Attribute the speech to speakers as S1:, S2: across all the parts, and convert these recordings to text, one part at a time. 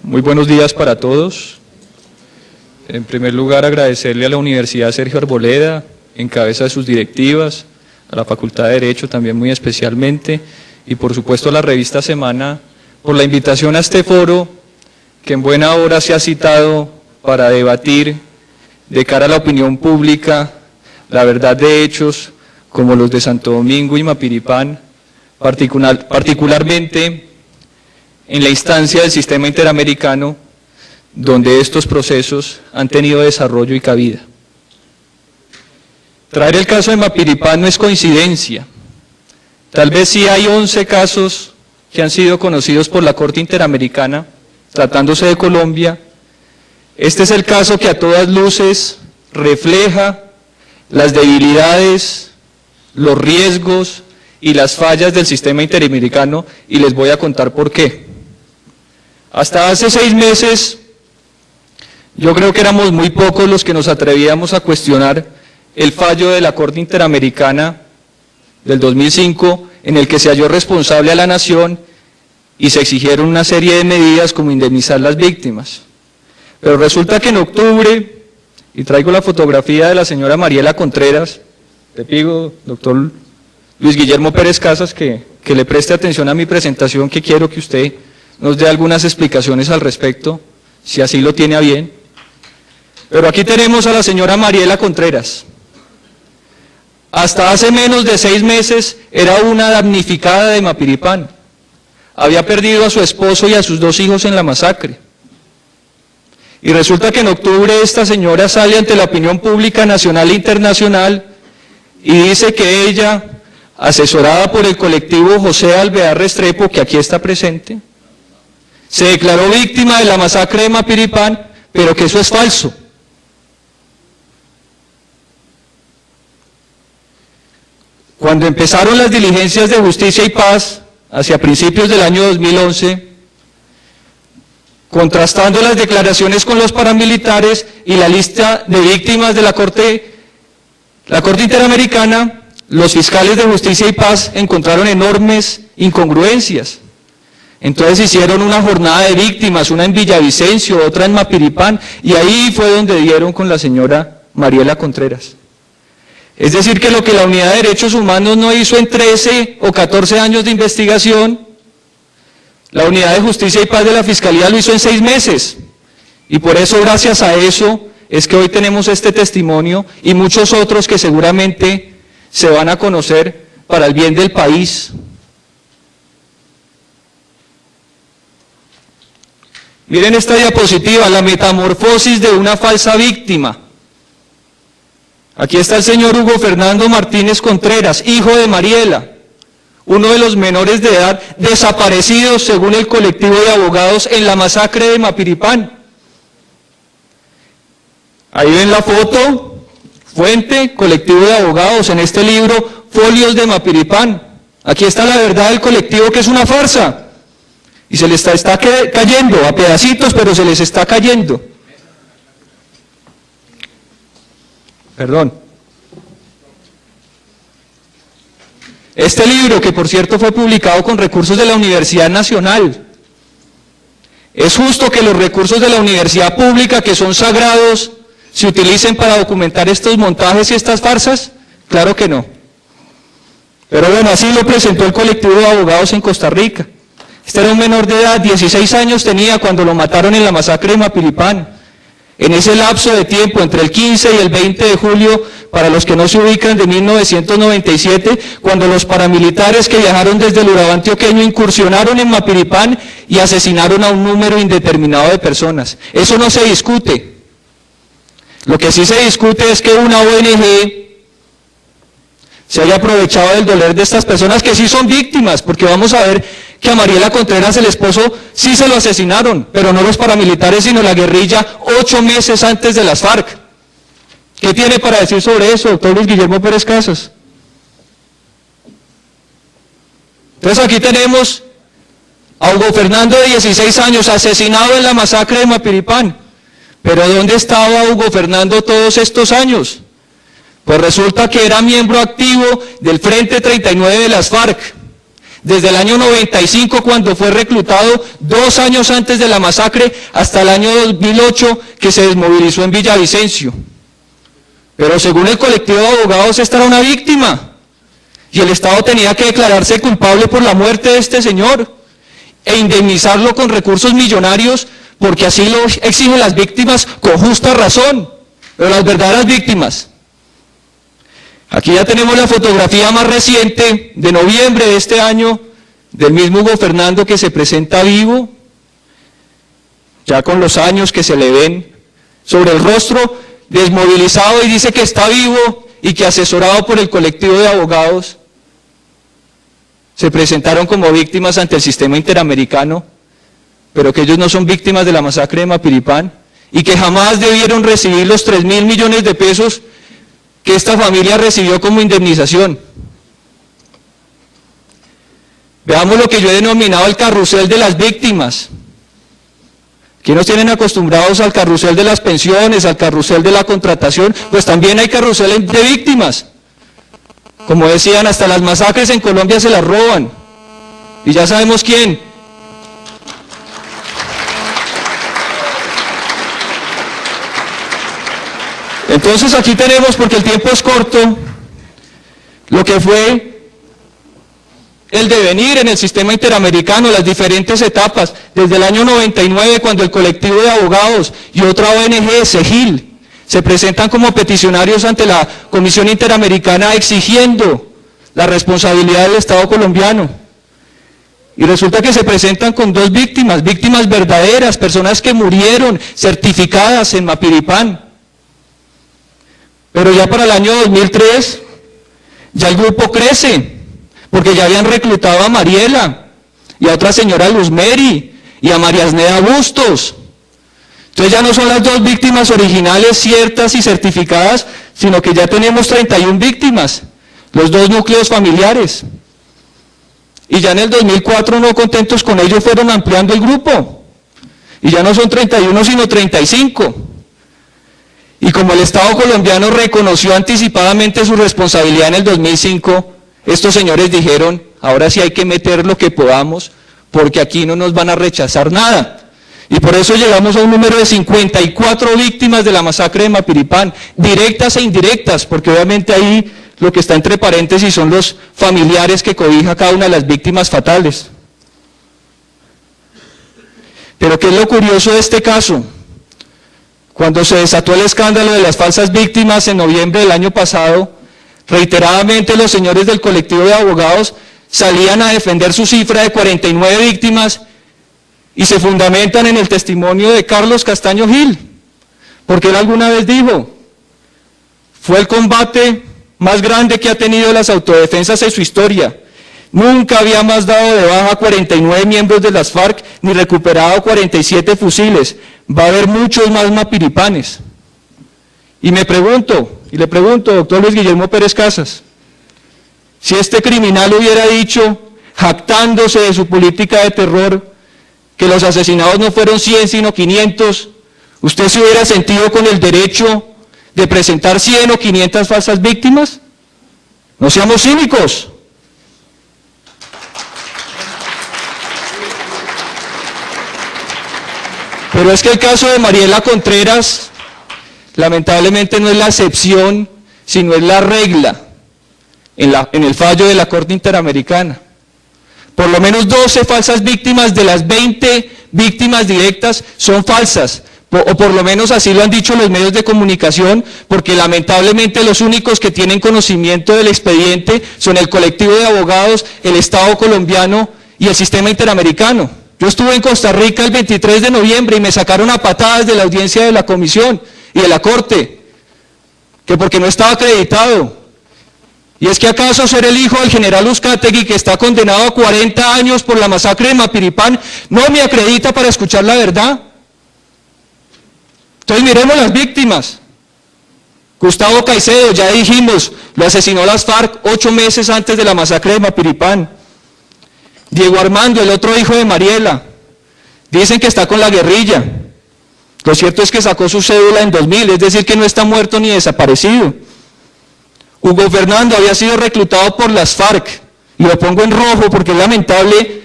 S1: Muy buenos días para todos. En primer lugar, agradecerle a la Universidad Sergio Arboleda, en cabeza de sus directivas, a la Facultad de Derecho también muy especialmente, y por supuesto a la revista Semana, por la invitación a este foro, que en buena hora se ha citado para debatir de cara a la opinión pública la verdad de hechos como los de Santo Domingo y Mapiripán, particularmente en la instancia del sistema interamericano, donde estos procesos han tenido desarrollo y cabida. Traer el caso de Mapiripán no es coincidencia. Tal vez sí hay 11 casos que han sido conocidos por la Corte Interamericana, tratándose de Colombia. Este es el caso que a todas luces refleja las debilidades, los riesgos y las fallas del sistema interamericano, y les voy a contar por qué. Hasta hace 6 meses, yo creo que éramos muy pocos los que nos atrevíamos a cuestionar el fallo de la Corte Interamericana del 2005, en el que se halló responsable a la nación y se exigieron una serie de medidas como indemnizar las víctimas. Pero resulta que en octubre, y traigo la fotografía de la señora Mariela Contreras, le pido, doctor Luis Guillermo Pérez Casas, que le preste atención a mi presentación, que quiero que usted nos dé algunas explicaciones al respecto, si así lo tiene a bien. Pero aquí tenemos a la señora Mariela Contreras. Hasta hace menos de 6 meses era una damnificada de Mapiripán. Había perdido a su esposo y a sus 2 hijos en la masacre. Y resulta que en octubre esta señora sale ante la opinión pública nacional e internacional y dice que ella, asesorada por el colectivo José Alvear Restrepo, que aquí está presente, se declaró víctima de la masacre de Mapiripán, pero que eso es falso. Cuando empezaron las diligencias de justicia y paz, hacia principios del año 2011, contrastando las declaraciones con los paramilitares y la lista de víctimas de la Corte Interamericana, los fiscales de justicia y paz encontraron enormes incongruencias. Entonces hicieron una jornada de víctimas, una en Villavicencio, otra en Mapiripán, y ahí fue donde dieron con la señora Mariela Contreras. Es decir, que lo que la Unidad de Derechos Humanos no hizo en 13 o 14 años de investigación, la Unidad de Justicia y Paz de la Fiscalía lo hizo en 6 meses. Y por eso, gracias a eso, es que hoy tenemos este testimonio y muchos otros que seguramente se van a conocer para el bien del país. Miren esta diapositiva, la metamorfosis de una falsa víctima. Aquí está el señor Hugo Fernando Martínez Contreras, hijo de Mariela, uno de los menores de edad desaparecidos según el colectivo de abogados en la masacre de Mapiripán. Ahí ven la foto, fuente, colectivo de abogados, en este libro, Folios de Mapiripán. Aquí está la verdad del colectivo, que es una farsa. Y se les está cayendo a pedacitos, pero se les está cayendo. Perdón. Este libro, que por cierto fue publicado con recursos de la Universidad Nacional, ¿es justo que los recursos de la universidad pública, que son sagrados, se utilicen para documentar estos montajes y estas farsas? Claro que no. Pero bueno, así lo presentó el colectivo de abogados en Costa Rica. Este era un menor de edad, 16 años tenía cuando lo mataron en la masacre de Mapiripán. En ese lapso de tiempo, entre el 15 y el 20 de julio, para los que no se ubican, de 1997, cuando los paramilitares que viajaron desde el Urabá antioqueño incursionaron en Mapiripán y asesinaron a un número indeterminado de personas. Eso no se discute. Lo que sí se discute es que una ONG se haya aprovechado del dolor de estas personas que sí son víctimas, porque vamos a ver que a Mariela Contreras, el esposo, sí se lo asesinaron, pero no los paramilitares, sino la guerrilla, 8 meses antes de las FARC. ¿Qué tiene para decir sobre eso, doctor Luis Guillermo Pérez Casas? Entonces aquí tenemos a Hugo Fernando, de 16 años, asesinado en la masacre de Mapiripán. Pero ¿dónde estaba Hugo Fernando todos estos años? Pues resulta que era miembro activo del Frente 39 de las FARC. Desde el año 95, cuando fue reclutado, 2 años antes de la masacre, hasta el año 2008, que se desmovilizó en Villavicencio. Pero según el colectivo de abogados, esta era una víctima. Y el Estado tenía que declararse culpable por la muerte de este señor e indemnizarlo con recursos millonarios, porque así lo exigen las víctimas con justa razón, pero las verdaderas víctimas. Aquí ya tenemos la fotografía más reciente, de noviembre de este año, del mismo Hugo Fernando, que se presenta vivo, ya con los años que se le ven sobre el rostro, desmovilizado, y dice que está vivo y que, asesorado por el colectivo de abogados, se presentaron como víctimas ante el sistema interamericano, pero que ellos no son víctimas de la masacre de Mapiripán y que jamás debieron recibir los 3.000 millones de pesos que esta familia recibió como indemnización. Veamos lo que yo he denominado el carrusel de las víctimas. Aquí nos tienen acostumbrados al carrusel de las pensiones, al carrusel de la contratación, pues también hay carrusel de víctimas. Como decían, hasta las masacres en Colombia se las roban. Y ya sabemos quién. Entonces aquí tenemos, porque el tiempo es corto, lo que fue el devenir en el sistema interamericano, las diferentes etapas, desde el año 99, cuando el colectivo de abogados y otra ONG, CEGIL, se presentan como peticionarios ante la Comisión Interamericana exigiendo la responsabilidad del Estado colombiano. Y resulta que se presentan con 2 víctimas, víctimas verdaderas, personas que murieron certificadas en Mapiripán. Pero ya para el año 2003, ya el grupo crece, porque ya habían reclutado a Mariela, y a otra señora Luz Mary, y a María Asneda Bustos. Entonces ya no son las 2 víctimas originales ciertas y certificadas, sino que ya tenemos 31 víctimas, los 2 núcleos familiares. Y ya en el 2004, no contentos con ello, fueron ampliando el grupo, y ya no son 31 sino 35. Y como el Estado colombiano reconoció anticipadamente su responsabilidad en el 2005, estos señores dijeron, ahora sí hay que meter lo que podamos, porque aquí no nos van a rechazar nada. Y por eso llegamos a un número de 54 víctimas de la masacre de Mapiripán, directas e indirectas, porque obviamente ahí lo que está entre paréntesis son los familiares que cobija cada una de las víctimas fatales. Pero ¿qué es lo curioso de este caso? Cuando se desató el escándalo de las falsas víctimas en noviembre del año pasado, reiteradamente los señores del colectivo de abogados salían a defender su cifra de 49 víctimas y se fundamentan en el testimonio de Carlos Castaño Gil, porque él alguna vez dijo, fue el combate más grande que ha tenido las autodefensas en su historia. Nunca había más dado de baja a 49 miembros de las FARC ni recuperado 47 fusiles. Va a haber muchos más mapiripanes. Y me pregunto, y le pregunto, doctor Luis Guillermo Pérez Casas, si este criminal hubiera dicho, jactándose de su política de terror, que los asesinados no fueron 100 sino 500, ¿usted se hubiera sentido con el derecho de presentar 100 o 500 falsas víctimas? No seamos cínicos. Pero es que el caso de Mariela Contreras, lamentablemente no es la excepción, sino es la regla en el fallo de la Corte Interamericana. Por lo menos 12 falsas víctimas de las 20 víctimas directas son falsas, o por lo menos así lo han dicho los medios de comunicación, porque lamentablemente los únicos que tienen conocimiento del expediente son el colectivo de abogados, el Estado colombiano y el sistema interamericano. Yo estuve en Costa Rica el 23 de noviembre y me sacaron a patadas de la audiencia de la comisión y de la corte, que porque no estaba acreditado. ¿Y es que acaso ser el hijo del general Uzcategui, que está condenado a 40 años por la masacre de Mapiripán, no me acredita para escuchar la verdad? Entonces miremos las víctimas. Gustavo Caicedo, ya dijimos, lo asesinó las FARC 8 meses antes de la masacre de Mapiripán. Diego Armando, el otro hijo de Mariela, dicen que está con la guerrilla. Lo cierto es que sacó su cédula en 2000, es decir que no está muerto ni desaparecido. Hugo Fernando había sido reclutado por las FARC y lo pongo en rojo porque es lamentable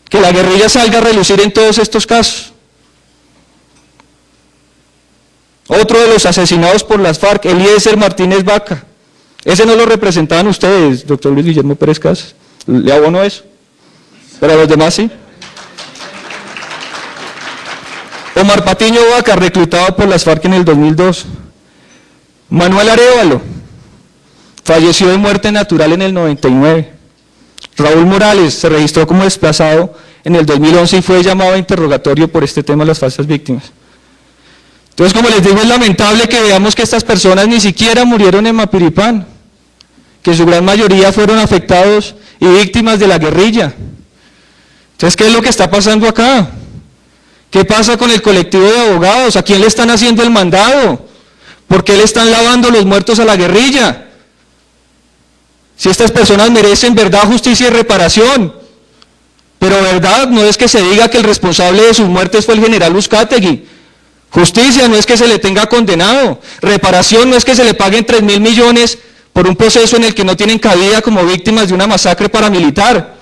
S1: que la guerrilla salga a relucir en todos estos casos. Otro de los asesinados por las FARC, Eliezer Martínez Vaca. Ese no lo representaban ustedes, doctor Luis Guillermo Pérez Casas. Le abono eso. Pero a los demás sí. Omar Patiño Vaca, reclutado por las FARC en el 2002. Manuel Arévalo, falleció de muerte natural en el 99. Raúl Morales se registró como desplazado en el 2011 y fue llamado a interrogatorio por este tema de las falsas víctimas. Entonces, como les digo, es lamentable que veamos que estas personas ni siquiera murieron en Mapiripán, que su gran mayoría fueron afectados y víctimas de la guerrilla. Entonces, ¿qué es lo que está pasando acá? ¿Qué pasa con el colectivo de abogados? ¿A quién le están haciendo el mandado? ¿Por qué le están lavando los muertos a la guerrilla? Si estas personas merecen verdad, justicia y reparación, pero verdad no es que se diga que el responsable de sus muertes fue el general Uzcategui. Justicia no es que se le tenga condenado. Reparación no es que se le paguen 3.000 millones por un proceso en el que no tienen cabida como víctimas de una masacre paramilitar.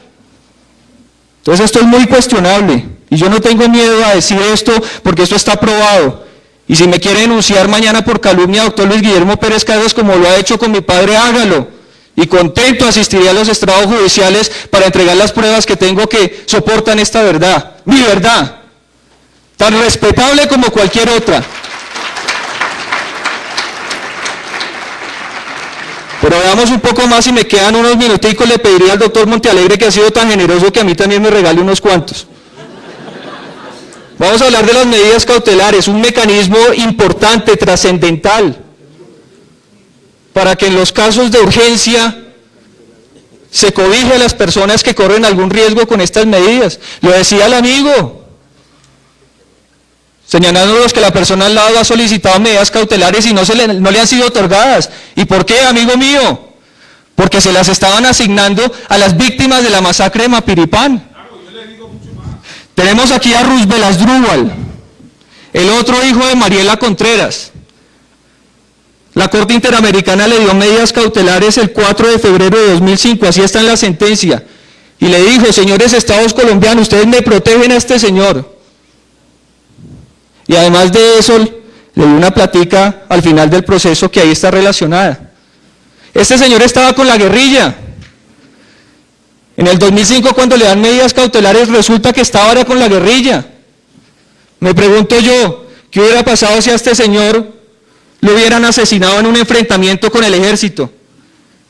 S1: Entonces esto es muy cuestionable y yo no tengo miedo a decir esto porque esto está probado. Y si me quiere denunciar mañana por calumnia, doctor Luis Guillermo Pérez Casas, como lo ha hecho con mi padre, hágalo. Y contento asistiría a los estrados judiciales para entregar las pruebas que tengo que soportan esta verdad. Mi verdad. Tan respetable como cualquier otra. Pero veamos un poco más y me quedan unos minuticos, le pediría al doctor Montealegre, que ha sido tan generoso, que a mí también me regale unos cuantos. Vamos a hablar de las medidas cautelares, un mecanismo importante, trascendental, para que en los casos de urgencia se cobije a las personas que corren algún riesgo con estas medidas. Lo decía el amigo, señalándonos que la persona al lado ha solicitado medidas cautelares y no le han sido otorgadas. ¿Y por qué, amigo mío? Porque se las estaban asignando a las víctimas de la masacre de Mapiripán. Tenemos aquí a Roosevelt Asdrúbal, el otro hijo de Mariela Contreras. La Corte Interamericana le dio medidas cautelares el 4 de febrero de 2005, así está en la sentencia, y le dijo: señores estados colombianos, ustedes me protegen a este señor. Y además de eso, le dio una platica al final del proceso que ahí está relacionada. Este señor estaba con la guerrilla. En el 2005, cuando le dan medidas cautelares, resulta que estaba ahora con la guerrilla. Me pregunto yo, ¿qué hubiera pasado si a este señor lo hubieran asesinado en un enfrentamiento con el ejército?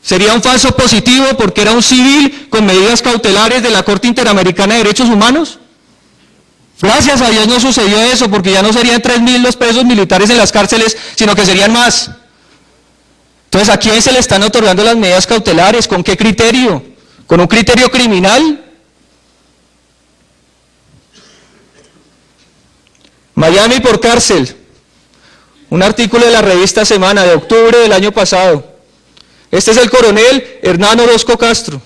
S1: ¿Sería un falso positivo porque era un civil con medidas cautelares de la Corte Interamericana de Derechos Humanos? Gracias a Dios no sucedió eso, porque ya no serían 3.000 los presos militares en las cárceles, sino que serían más. Entonces, ¿a quién se le están otorgando las medidas cautelares? ¿Con qué criterio? ¿Con un criterio criminal? Miami por cárcel. Un artículo de la revista Semana de octubre del año pasado. Este es el coronel Hernán Orozco Castro,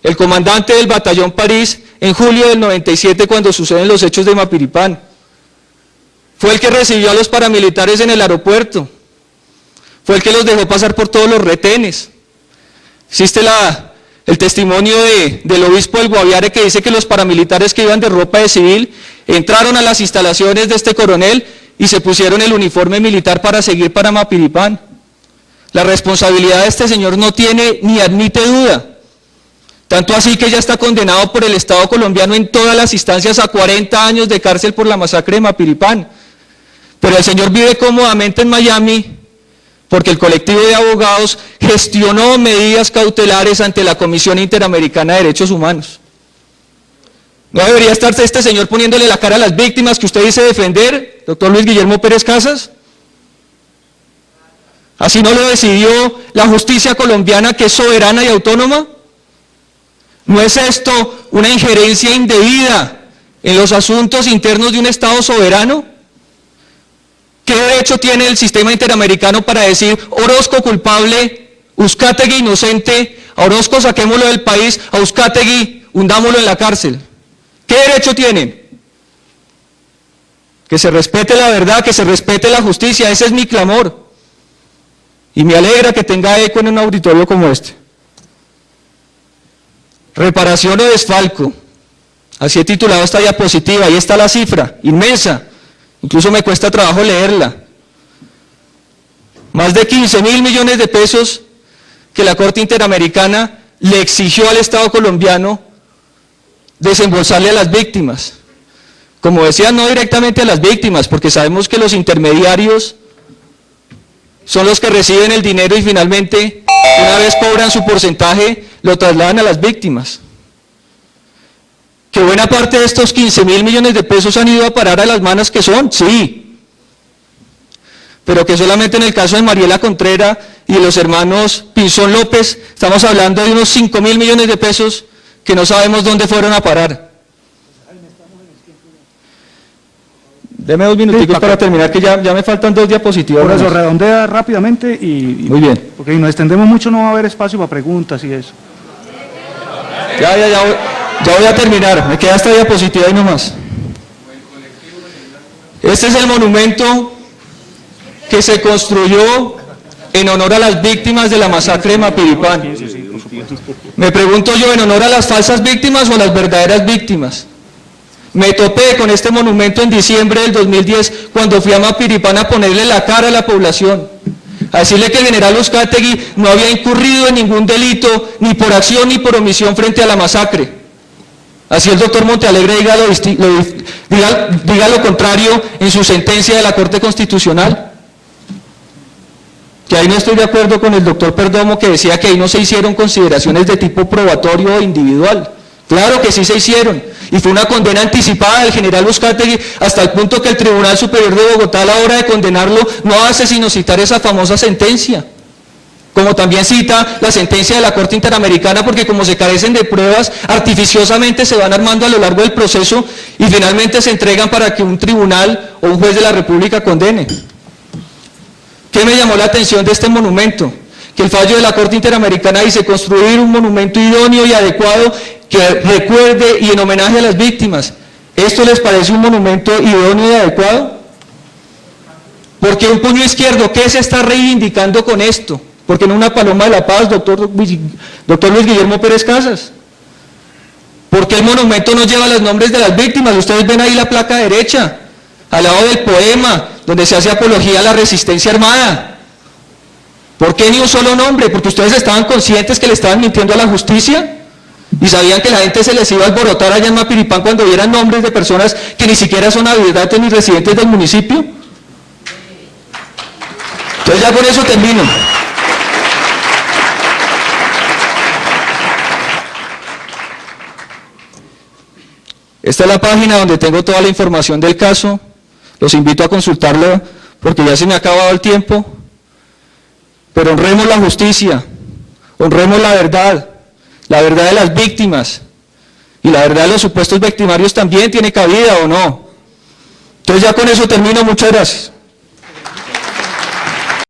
S1: el comandante del batallón París en julio del 97, cuando suceden los hechos de Mapiripán. Fue el que recibió a los paramilitares en el aeropuerto. Fue el que los dejó pasar por todos los retenes. Existe el testimonio del obispo del Guaviare, que dice que los paramilitares que iban de ropa de civil entraron a las instalaciones de este coronel y se pusieron el uniforme militar para seguir para Mapiripán. La responsabilidad de este señor no tiene ni admite duda. Tanto así que ya está condenado por el Estado colombiano en todas las instancias a 40 años de cárcel por la masacre de Mapiripán. Pero el señor vive cómodamente en Miami porque el colectivo de abogados gestionó medidas cautelares ante la Comisión Interamericana de Derechos Humanos. ¿No debería estarse este señor poniéndole la cara a las víctimas que usted dice defender, doctor Luis Guillermo Pérez Casas? ¿Así no lo decidió la justicia colombiana, que es soberana y autónoma? ¿No es esto una injerencia indebida en los asuntos internos de un Estado soberano? ¿Qué derecho tiene el sistema interamericano para decir Orozco culpable, Uzcategui inocente, a Orozco saquémoslo del país, a Uzcategui hundámoslo en la cárcel? ¿Qué derecho tienen? Que se respete la verdad, que se respete la justicia, ese es mi clamor. Y me alegra que tenga eco en un auditorio como este. reparación o desfalco. Así he titulado esta diapositiva, ahí está la cifra, inmensa, incluso me cuesta trabajo leerla. Más de 15.000 millones de pesos que la Corte Interamericana le exigió al Estado colombiano desembolsarle a las víctimas. Como decía, no directamente a las víctimas, porque sabemos que los intermediarios son los que reciben el dinero y finalmente, una vez cobran su porcentaje, lo trasladan a las víctimas. Que buena parte de estos 15.000 millones de pesos han ido a parar a las manos que son, sí. Pero que solamente en el caso de Mariela Contreras y de los hermanos Pinzón López, estamos hablando de unos 5.000 millones de pesos que no sabemos dónde fueron a parar. Deme 2 minuticos para terminar, que ya me faltan 2 diapositivas.
S2: Por eso, redondea rápidamente y...
S1: Muy bien.
S2: Porque si nos extendemos mucho no va a haber espacio para preguntas y eso.
S1: Ya voy a terminar, me queda esta diapositiva y no más. Este es el monumento que se construyó en honor a las víctimas de la masacre de Mapiripán. Me pregunto yo, ¿en honor a las falsas víctimas o a las verdaderas víctimas? Me topé con este monumento en diciembre del 2010 cuando fui a Mapiripán a ponerle la cara a la población, a decirle que el general Uzcategui no había incurrido en ningún delito, ni por acción ni por omisión frente a la masacre. Así el doctor Montealegre diga lo contrario en su sentencia de la Corte Constitucional. Que ahí no estoy de acuerdo con el doctor Perdomo, que decía que ahí no se hicieron consideraciones de tipo probatorio o individual. Claro que sí se hicieron, y fue una condena anticipada del general Uzcategui hasta el punto que el Tribunal Superior de Bogotá, a la hora de condenarlo, no hace sino citar esa famosa sentencia, como también cita la sentencia de la Corte Interamericana, porque como se carecen de pruebas, artificiosamente se van armando a lo largo del proceso y finalmente se entregan para que un tribunal o un juez de la República condene. ¿Qué me llamó la atención de este monumento? Que el fallo de la Corte Interamericana dice construir un monumento idóneo y adecuado que recuerde y en homenaje a las víctimas. ¿Esto les parece un monumento idóneo y adecuado? Porque un puño izquierdo, ¿qué se está reivindicando con esto? Porque no una paloma de la paz, doctor Luis Guillermo Pérez Casas. ¿Por qué el monumento no lleva los nombres de las víctimas? Ustedes ven ahí la placa derecha, al lado del poema, donde se hace apología a la resistencia armada. ¿Por qué ni un solo nombre? Porque ustedes estaban conscientes que le estaban mintiendo a la justicia y sabían que la gente se les iba a alborotar allá en Mapiripán cuando vieran nombres de personas que ni siquiera son habitantes ni residentes del municipio. Entonces ya con eso termino. Esta es la página donde tengo toda la información del caso. Los invito a consultarla porque ya se me ha acabado el tiempo. Pero honremos la justicia, honremos la verdad de las víctimas, y la verdad de los supuestos victimarios también tiene cabida, ¿o no? Entonces ya con eso termino, muchas gracias.